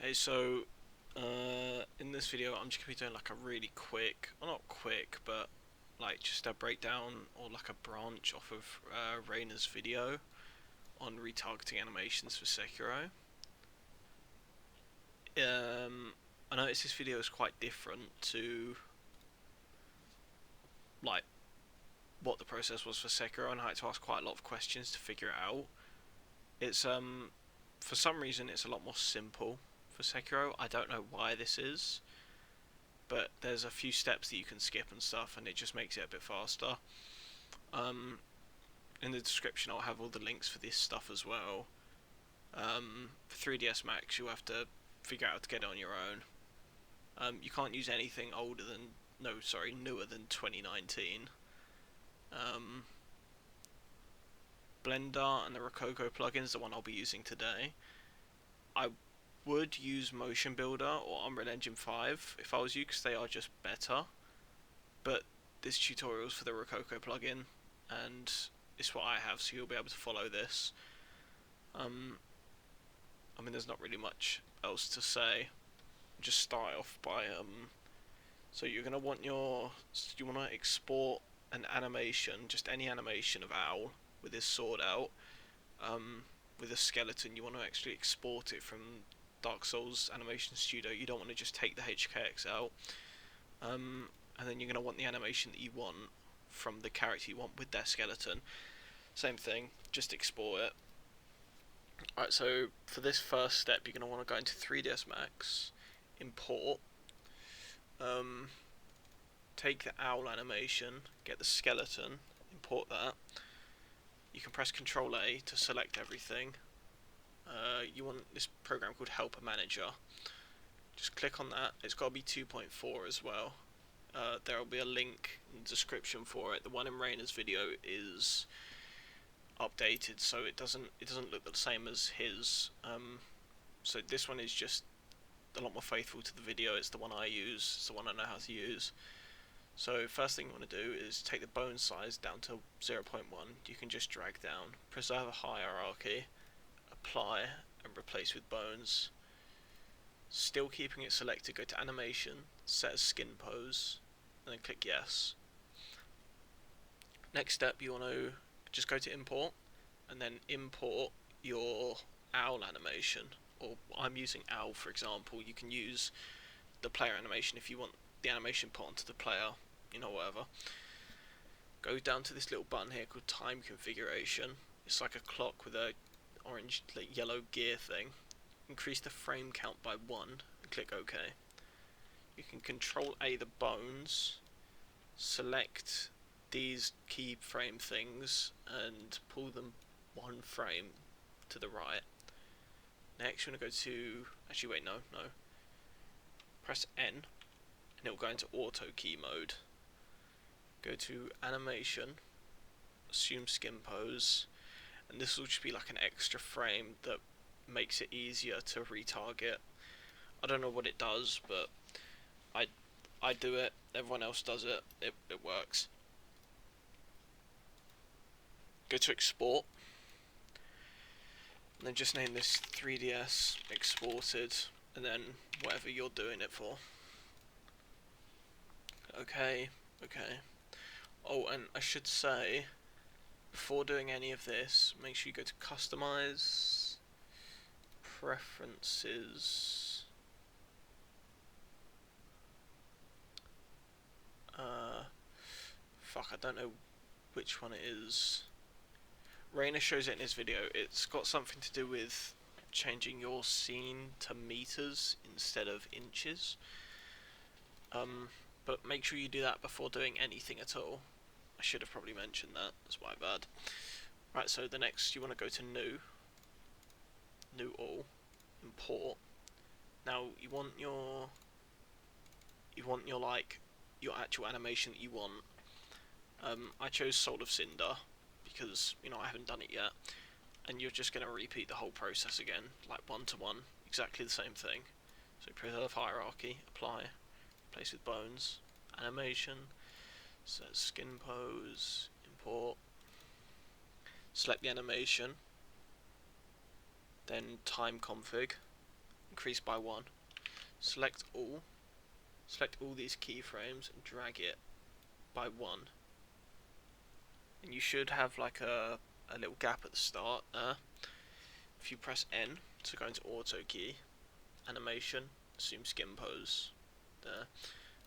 Hey, so in this video, I'm just gonna be doing like a really quick, well, not quick, but like just a breakdown or like a branch off of Raina's video on retargeting animations for Sekiro. I noticed this video is quite different to like what the process was for Sekiro, and I had to ask quite a lot of questions to figure it out. It's for some reason it's a lot more simple for Sekiro. I don't know why this is, but there's a few steps that you can skip and stuff, and it just makes it a bit faster. Um, in the description, I'll have all the links for this stuff as well. For 3DS Max, you'll have to figure out how to get it on your own. You can't use anything newer than 2019. Blender and the Rococo plugins, the one I'll be using today. I would use Motion Builder or Unreal Engine 5 if I was you, because they are just better. But this tutorial is for the Rococo plugin, and it's what I have, so you'll be able to follow this. I mean, there's not really much else to say. Just start off by so you're gonna want you want to export an animation, just any animation of Owl with his sword out. With a skeleton, you want to actually export it from Dark Souls Animation Studio. You don't want to just take the HKX out. And then you're going to want the animation that you want from the character you want with their skeleton. Same thing, just export it. Alright, so for this first step, you're going to want to go into 3ds Max, import, take the owl animation, get the skeleton, import that. You can press Ctrl A to select everything. You want this program called Helper Manager. Just click on that. It's got to be 2.4 as well. There will be a link in the description for it. The one in Raina's video is updated, so it doesn't look the same as his. So this one is just a lot more faithful to the video. It's the one I use. It's the one I know how to use. So first thing you want to do is take the bone size down to 0.1. You can just drag down, preserve a hierarchy, apply, and replace with bones. Still keeping it selected, go to animation, set as skin pose, and then click yes. Next step, you want to just go to import, and then import your owl animation. Or I'm using owl, for example. You can use the player animation if you want the animation put onto the player, whatever. Go down to this little button here called time configuration. It's like a clock with a orange, yellow gear thing. Increase the frame count by 1 and click OK. You can Control A the bones, select these keyframe things and pull them 1 frame to the right. Next you want to go to, press N and it will go into auto key mode. Go to animation, assume skin pose, and this will just be like an extra frame that makes it easier to retarget. I don't know what it does, but I do it, everyone else does it, it works. Go to export, and then just name this 3DS exported, and then whatever you're doing it for. Okay. Oh, and I should say, before doing any of this, make sure you go to Customize, Preferences, I don't know which one it is. Raina shows it in his video. It's got something to do with changing your scene to meters instead of inches. But make sure you do that before doing anything at all. I should have probably mentioned that, that's my bad. Right, so the next you want to go to new all, import. Now you want your your actual animation that you want. I chose Soul of Cinder because I haven't done it yet, and you're just going to repeat the whole process again, like 1 to 1, exactly the same thing. So preserve hierarchy, apply, replace with bones, animation, set skin pose, import, select the animation, then time config, increase by 1. Select all these keyframes and drag it by 1. And you should have like a little gap at the start there. If you press N to go into auto key, animation, assume skin pose, there.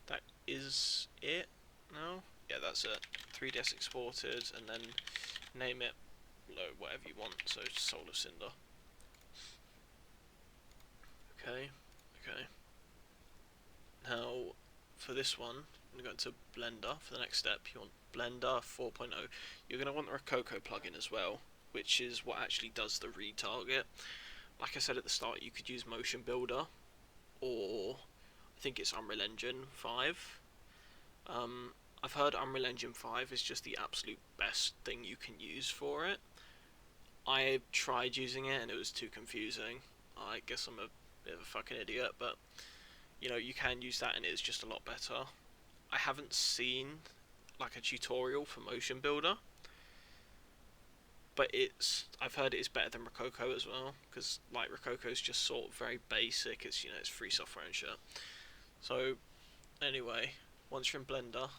That is it now? Yeah, that's it. 3ds exported, and then name it whatever you want, so Soul of Cinder. Okay. Now, for this one, I'm going to go into Blender for the next step. You want Blender 4.0. You're going to want the Rococo plugin as well, which is what actually does the retarget. Like I said at the start, you could use Motion Builder, or I think it's Unreal Engine 5. I've heard Unreal Engine 5 is just the absolute best thing you can use for it. I tried using it and it was too confusing. I guess I'm a bit of a fucking idiot, but you know, you can use that and it's just a lot better. I haven't seen like a tutorial for Motion Builder, but I've heard it's better than Rococo as well, because like Rococo is just sort of very basic. It's, you know, it's free software and shit. So anyway, once you're in Blender,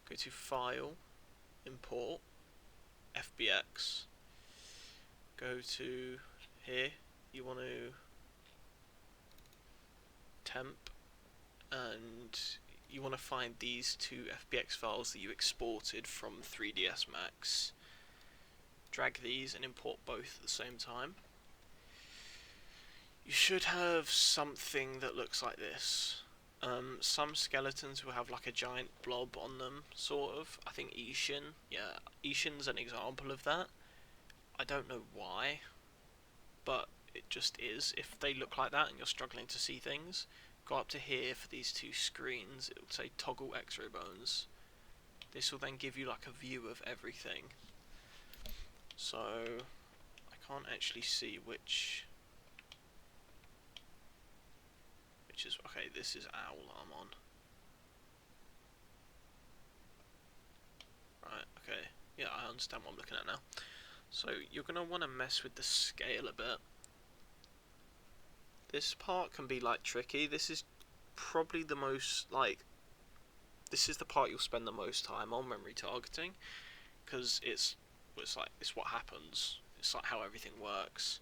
go to File, Import, FBX, go to here, you want to temp, and you want to find these 2 FBX files that you exported from 3ds Max. Drag these and import both at the same time. You should have something that looks like this. Some skeletons will have like a giant blob on them, sort of. I think Ishin, yeah, Ishin's an example of that. I don't know why, but it just is. If they look like that and you're struggling to see things, go up to here for these 2 screens. It will say toggle X-ray bones. This will then give you like a view of everything. So I can't actually see which is okay. This is owl I'm on. Right. Okay. Yeah, I understand what I'm looking at now. So you're gonna want to mess with the scale a bit. This part can be like tricky. This is probably the most this is the part you'll spend the most time on when retargeting, because it's what happens. It's like how everything works.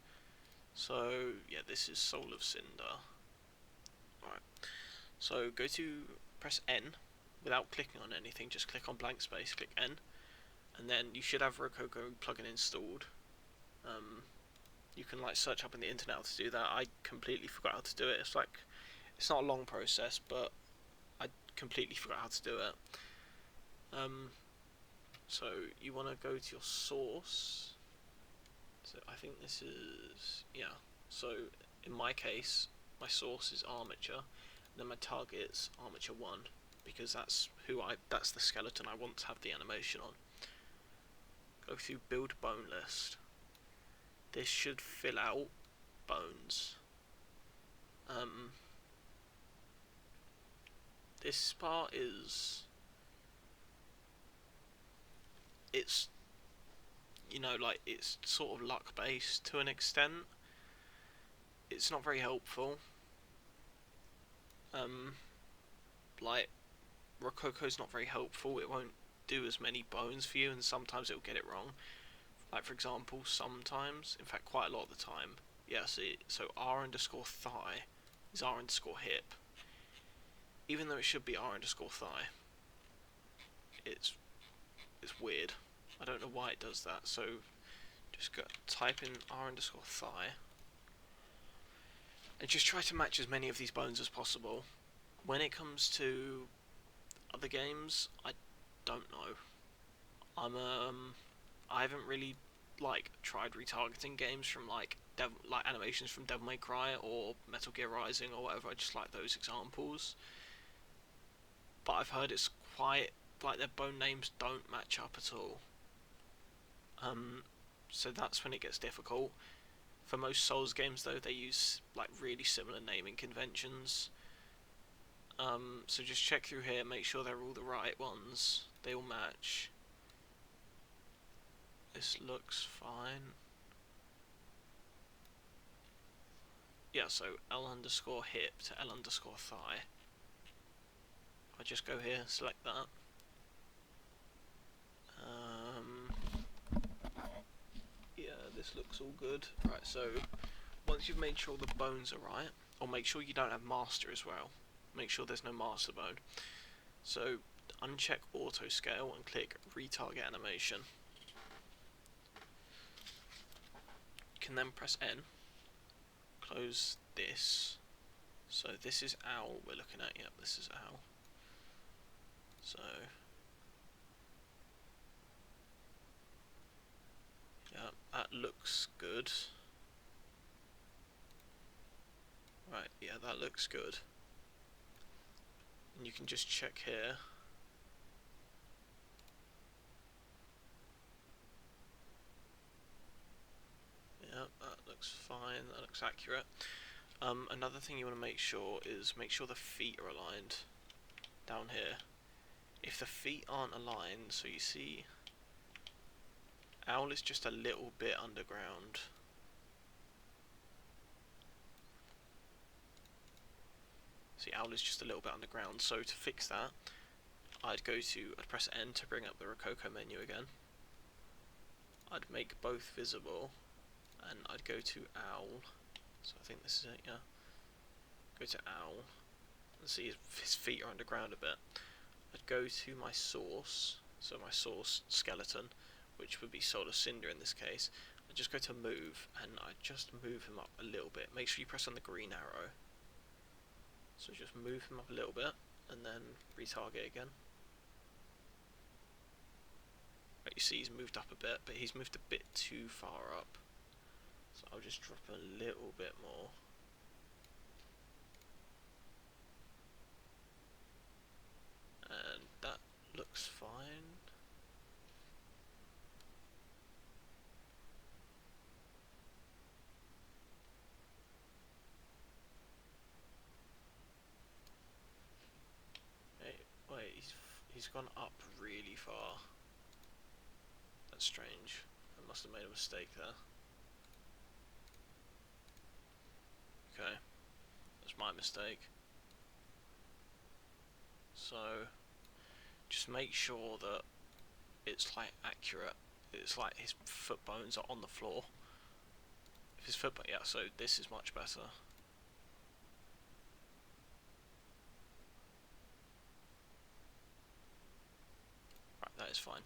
So yeah, this is Soul of Cinder. Alright. So press N without clicking on anything, just click on blank space, click N, and then you should have Rococo plugin installed. You can like search up on the internet how to do that. I completely forgot how to do it. It's not a long process, but I completely forgot how to do it. So you want to go to your source. So I think this is, yeah. So in my case, my source is armature, and then my target's armature 1, because that's the skeleton I want to have the animation on. Go through build bone list. This should fill out bones. This part is, it's, you know, like, it's sort of luck based to an extent. It's not very helpful. Like, Rococo's not very helpful. It won't do as many bones for you, and sometimes it'll get it wrong. Like, for example, sometimes, in fact quite a lot of the time, yeah, see, so r_thigh is r_hip. Even though it should be r_thigh. It's weird. I don't know why it does that, so just type in r_thigh. And just try to match as many of these bones as possible. When it comes to other games, I don't know. I haven't really tried retargeting games from like animations from Devil May Cry or Metal Gear Rising or whatever. I just like those examples. But I've heard it's quite like their bone names don't match up at all. So that's when it gets difficult. For most Souls games though, they use like really similar naming conventions. So just check through here, make sure they're all the right ones, they all match. This looks fine. yeah, so L underscore hip to L underscore thigh. I just go here, select that. Yeah, this looks all good. Right, so once you've made sure the bones are right, or make sure you don't have master as well. Make sure there's no master bone. So uncheck auto scale and click retarget animation. You can then press N, close this. So this is owl we're looking at. Yep, this is owl. So yeah, that looks good. Right, yeah, that looks good. And you can just check here. Yeah, that looks fine, that looks accurate. Another thing you want to make sure is make sure the feet are aligned down here. If the feet aren't aligned, so you see owl is just a little bit underground. See, owl is just a little bit underground, so to fix that, I'd press N to bring up the Rococo menu again. I'd make both visible, and I'd go to owl. So I think this is it, yeah. Go to owl, and see his feet are underground a bit. I'd go to my source, so my source skeleton, which would be Solar Cinder in this case. I'd just go to move, and I'd just move him up a little bit. Make sure you press on the green arrow. So just move him up a little bit, and then retarget again. Right, you see he's moved up a bit, but he's moved a bit too far up. So I'll just drop a little bit more. And that looks fine. Hey, wait, he's gone up really far. That's strange. I must have made a mistake there. Okay, that's my mistake. So just make sure that it's like accurate. It's like his foot bones are on the floor. If his foot, yeah. So this is much better. Right, that is fine.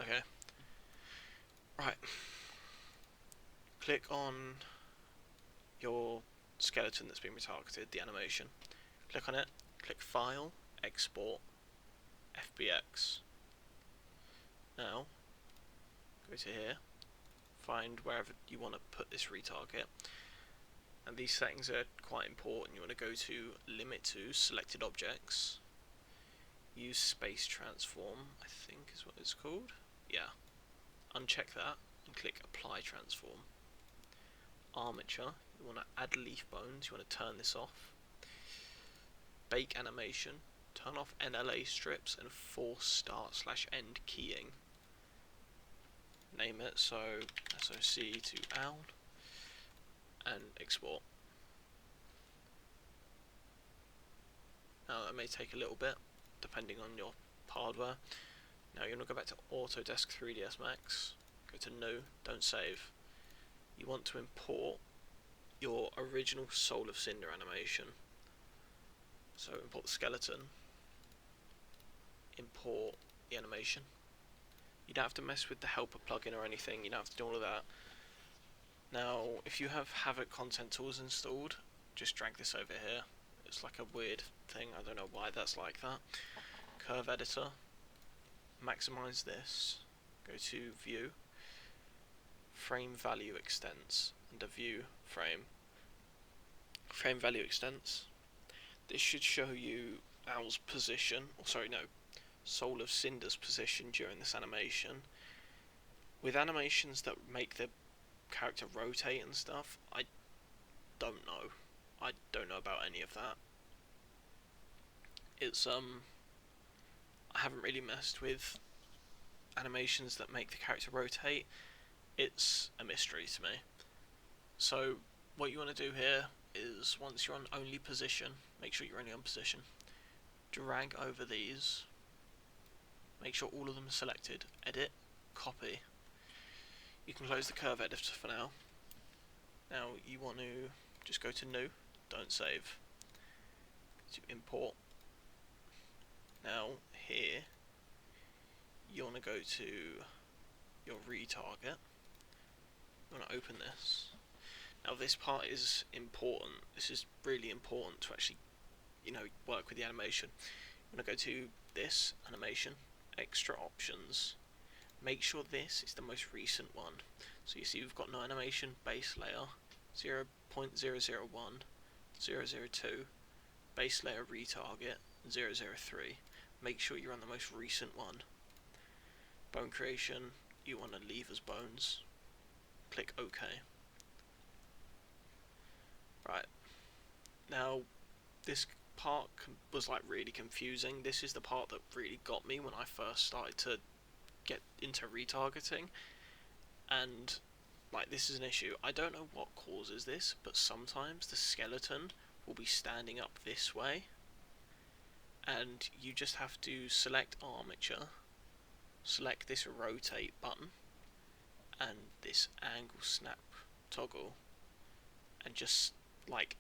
Okay. Right. Click on your skeleton that's been retargeted, the animation. Click on it. Click File, Export, FBX. Now, go to here. Find wherever you want to put this retarget. And these settings are quite important. You want to go to Limit to Selected Objects. Use Space Transform, I think is what it's called. Yeah. Uncheck that and click Apply Transform. Armature, you want to add leaf bones, you want to turn this off. Bake animation, turn off NLA strips and force start/end keying. Name it, so SOC to owl, and export. Now that may take a little bit, depending on your hardware. Now you want to go back to Autodesk 3ds Max, go to New, don't save. You want to import your original Soul of Cinder animation. So import the skeleton, import the animation. You don't have to mess with the helper plugin or anything, you don't have to do all of that. Now, if you have Havok content tools installed, just drag this over here. It's like a weird thing, I don't know why that's like that. Curve editor, maximize this, go to view, frame value extents, under view, frame value extents. This should show you Owl's position, or sorry, no, Soul of Cinder's position during this animation. With animations that make the character rotate and stuff, I don't know. I don't know about any of that. It's I haven't really messed with animations that make the character rotate. It's a mystery to me. So what you want to do here is, once you're on only position, make sure you're only on position, drag over these, make sure all of them are selected, edit, copy. You can close the curve editor for now. Now you want to just go to new, don't save, to import. Now here you want to go to your retarget, you want to open this. Now this part is important, this is really important to actually, you know, work with the animation. You want to go to this, animation, extra options, make sure this is the most recent one. So you see we've got no animation, base layer, 0.001, 002, base layer retarget, 003. Make sure you're on the most recent one. Bone creation, you want to leave as bones. Click OK. Right. Now, this part was like really confusing. This is the part that really got me when I first started to get into retargeting. And like, this is an issue. I don't know what causes this, but sometimes the skeleton will be standing up this way, and you just have to select armature, select this rotate button and this angle snap toggle, and just like,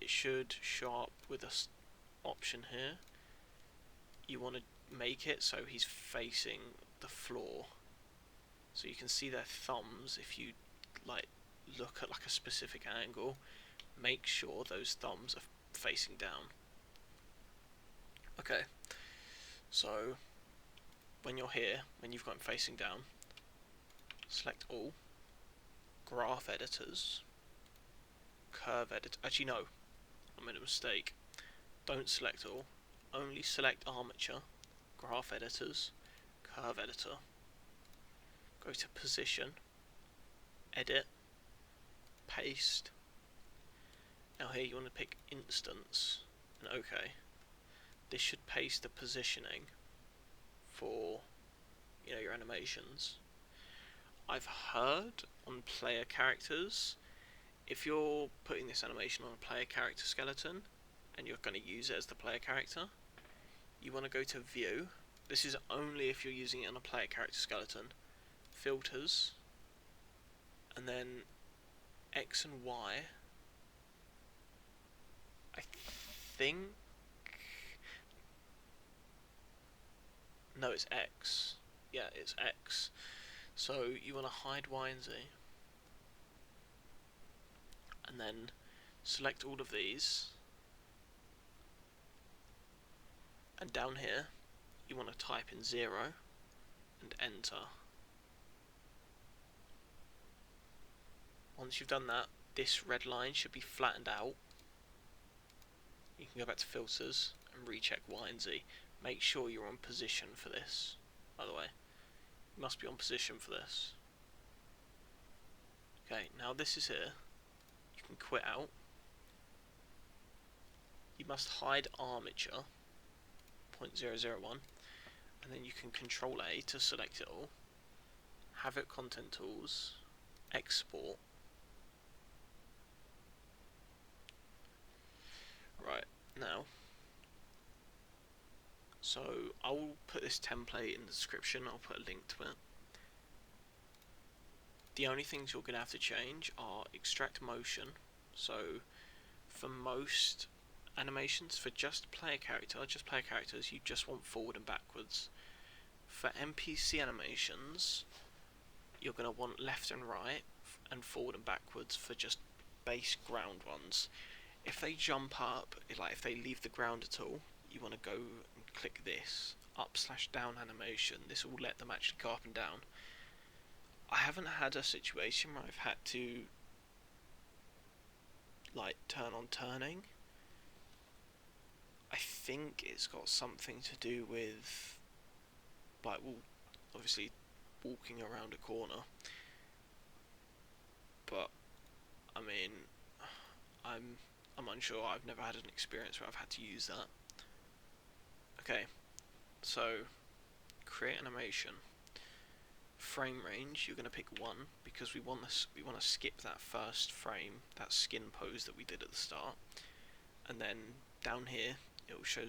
it should show up with this option here. You want to make it so he's facing the floor, so you can see their thumbs. If you like look at like a specific angle, make sure those thumbs are facing down. Okay, so when you're here, when you've got him facing down, select all, graph editors, curve edit. Actually no, I made a mistake. Don't select all, only select armature, graph editors, curve editor. Go to position, edit, paste. Now here you want to pick instance and OK. This should paste the positioning for, you know, your animations. I've heard on player characters, if you're putting this animation on a player character skeleton and you're going to use it as the player character, you want to go to view. This is only if you're using it on a player character skeleton. Filters, and then X and Y. I think, no, it's X. Yeah, it's X. So you want to hide Y and Z, and then select all of these, and down here you want to type in 0 and enter. Once you've done that, this red line should be flattened out. You can go back to filters and recheck Y and Z. Make sure you're on position for this, by the way. You must be on position for this. Okay, now this is here. You can quit out. You must hide armature, 0.001, and then you can Control A to select it all. Havok content tools, export. Right, now, so I will put this template in the description, I'll put a link to it. The only things you're going to have to change are extract motion. So for most animations, for just player characters, you just want forward and backwards. For NPC animations, you're going to want left and right and forward and backwards for just base ground ones. If they jump up, like if they leave the ground at all, you want to go and click this up/down animation. This will let them actually go up and down. I haven't had a situation where I've had to like turn on turning. I think it's got something to do with like, well, obviously walking around a corner, but I mean, I'm unsure. I've never had an experience where I've had to use that. Okay, so create animation. frame range, you're going to pick 1 because we want to skip that first frame, that skin pose that we did at the start, and then down here it will show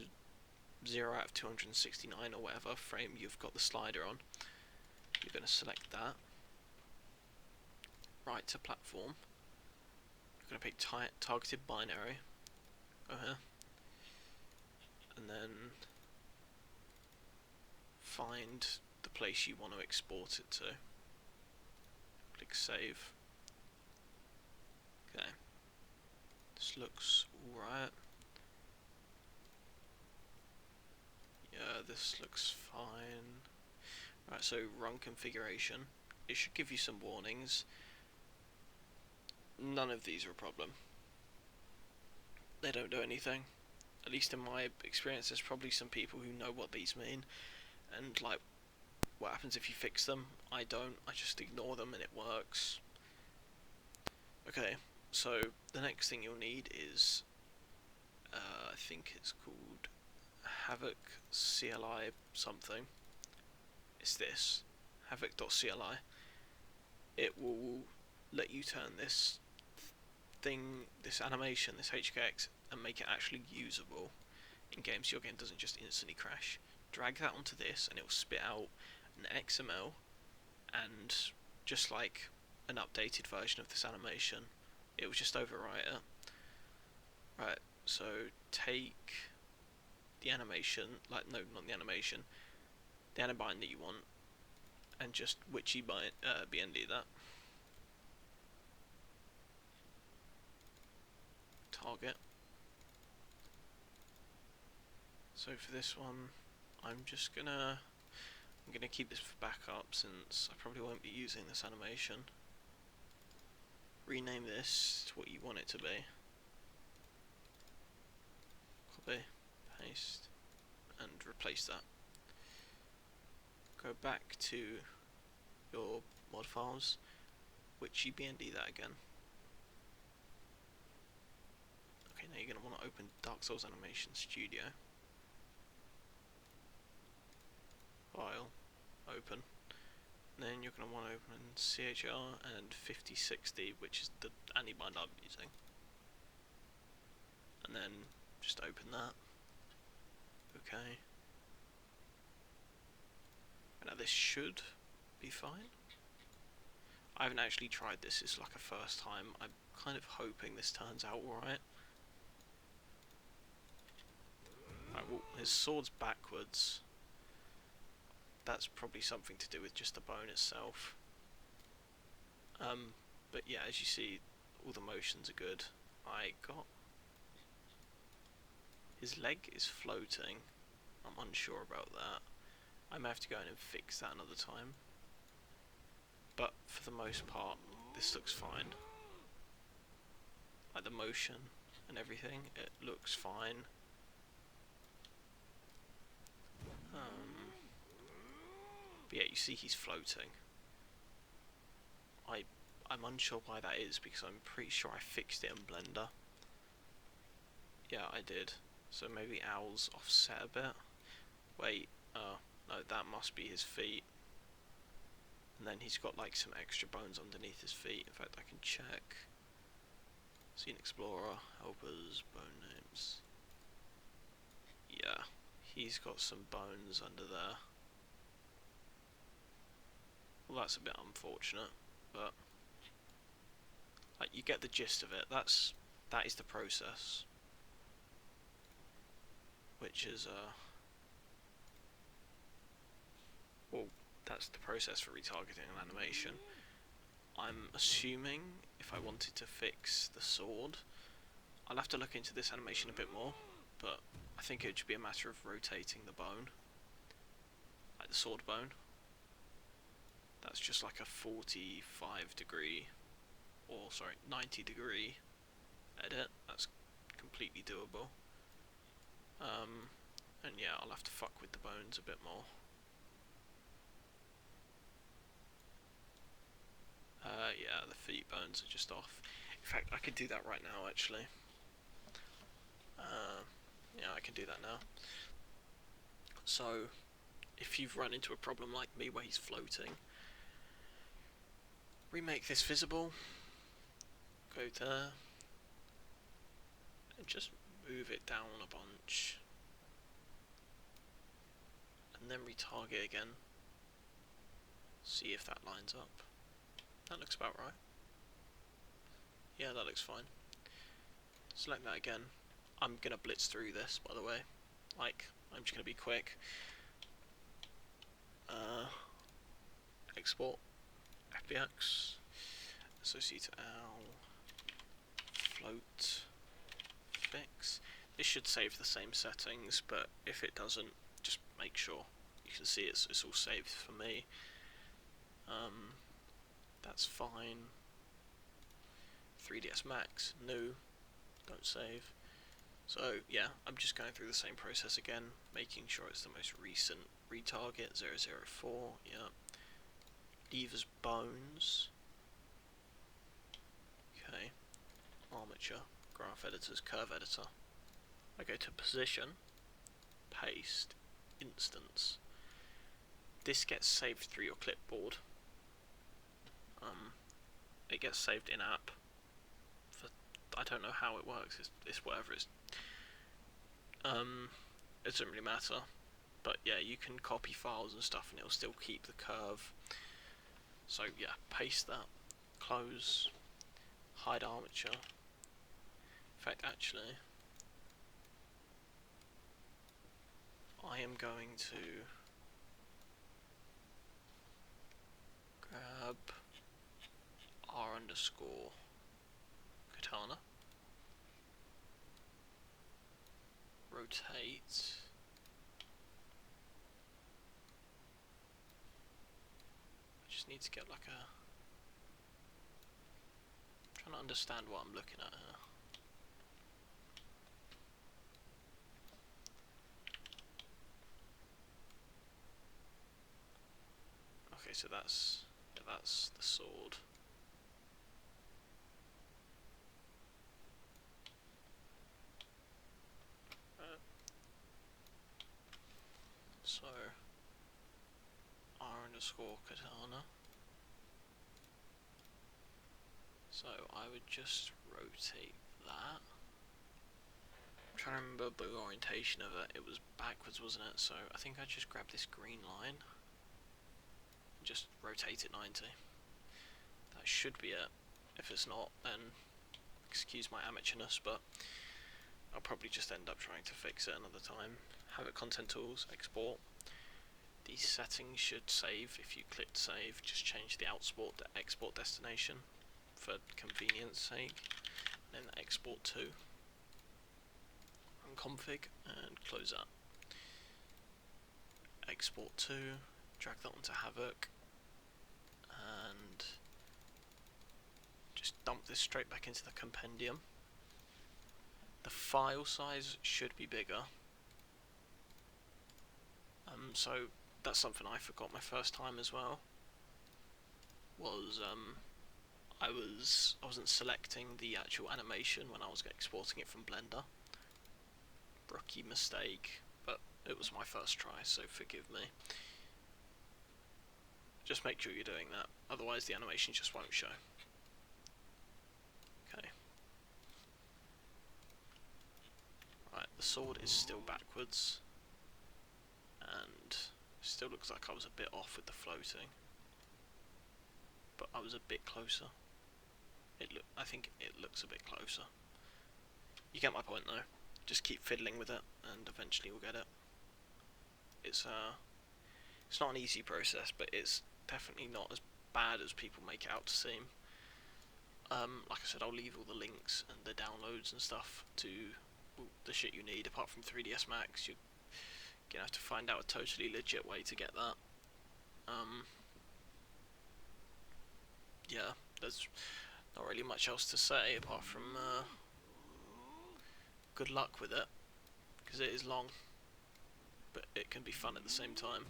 0 out of 269 or whatever frame you've got the slider on. You're going to select that, right to platform, you're going to pick targeted binary, go here, and then find the place you want to export it to. Click save. Okay, this looks alright. Yeah, this looks fine. Right, so run configuration. It should give you some warnings. None of these are a problem. They don't do anything. At least in my experience, there's probably some people who know what these mean, and like, what happens if you fix them? I don't. I just ignore them and it works. Okay, so the next thing you'll need is, I think it's called Havok CLI something. It's this, Havok.cli. It will let you turn this thing, this animation, this HKX, and make it actually usable in games. Your game doesn't just instantly crash. Drag that onto this and it will spit out an XML and just like an updated version of this animation. It will just overwrite it. Right, so take the animation, like, no, not the animation, the animbind that you want, and just witchy BND that. Target. So for this one, I'm gonna keep this for backup since I probably won't be using this animation. Rename this to what you want it to be. Copy, paste, and replace that. Go back to your mod files, witchy BND that again. Okay, now you're going to want to open Dark Souls Animation Studio. File, open. And then you're going to want to open CHR and 5060, which is the animbind I'm using. And then just open that. Okay. Now this should be fine. I haven't actually tried this, it's like a first time. I'm kind of hoping this turns out alright. Right, well, his sword's backwards. That's probably something to do with just the bone itself. But yeah, as you see, all the motions are good. His leg is floating. I'm unsure about that. I may have to go in and fix that another time. But for the most part, this looks fine. Like the motion and everything, it looks fine. But yeah, you see he's floating. I'm unsure why that is because I'm pretty sure I fixed it in Blender. Yeah, I did. So maybe Owl's offset a bit. Wait, no, that must be his feet. And then he's got like some extra bones underneath his feet. In fact, I can check. Scene Explorer, Helpers, Bone Names. Yeah, he's got some bones under there. Well, that's a bit unfortunate, but like you get the gist of it. That is the process, which is well, that's the process for retargeting an animation. I'm assuming if I wanted to fix the sword, I'll have to look into this animation a bit more, but I think it should be a matter of rotating the bone, like the sword bone. That's just like a 45 degree, or sorry, 90 degree edit. That's completely doable. And yeah, I'll have to fuck with the bones a bit more. Yeah, the feet bones are just off. In fact, I could do that right now, actually. Yeah, I can do that now. So, if you've run into a problem like me where he's floating, remake this visible, go there, and just move it down a bunch, and then retarget again, see if that lines up. That looks about right. Yeah, that looks fine. Select that again. I'm gonna blitz through this, by the way. Like, I'm just gonna be quick. Export, FBX, associate owl, float, fix. This should save the same settings, but if it doesn't, just make sure. You can see it's all saved for me. That's fine. 3ds Max, no, don't save. So yeah, I'm just going through the same process again, making sure it's the most recent retarget, 004, yeah. Levers bones. Okay. Armature, graph editors, curve editor. I go to position, paste, instance. This gets saved through your clipboard. It gets saved in app. I don't know how it works. It's whatever it's. It doesn't really matter. But yeah, you can copy files and stuff, and it'll still keep the curve. So yeah, paste that, close, hide armature. In fact, actually, I am going to grab r_katana, rotate, I just need to get like a, I'm trying to understand what I'm looking at here. Okay, so that's the sword. So r_katana. So I would just rotate that. I'm trying to remember the orientation of it. It was backwards, wasn't it? So I think I just grab this green line and just rotate it 90. That should be it. If it's not, then excuse my amateurness, but I'll probably just end up trying to fix it another time. Havok content tools, export. These settings should save. If you click save, just change the outsport to export destination for convenience sake. And then export to. Unconfig and close that. Export to, drag that onto Havok, and just dump this straight back into the compendium. The file size should be bigger. So that's something I forgot my first time as well. Was I wasn't selecting the actual animation when I was exporting it from Blender. Rookie mistake, but it was my first try, so forgive me. Just make sure you're doing that, otherwise the animation just won't show. Okay. Right, the sword is still backwards, and still looks like I was a bit off with the floating, but I was a bit closer. I think it looks a bit closer. You get my point though. Just keep fiddling with it, and eventually you'll get it. It's not an easy process, but it's definitely not as bad as people make it out to seem. Like I said, I'll leave all the links and the downloads and stuff to the shit you need. Apart from 3ds Max, you're gonna have to find out a totally legit way to get that. Yeah, there's not really much else to say apart from good luck with it, because it is long, but it can be fun at the same time.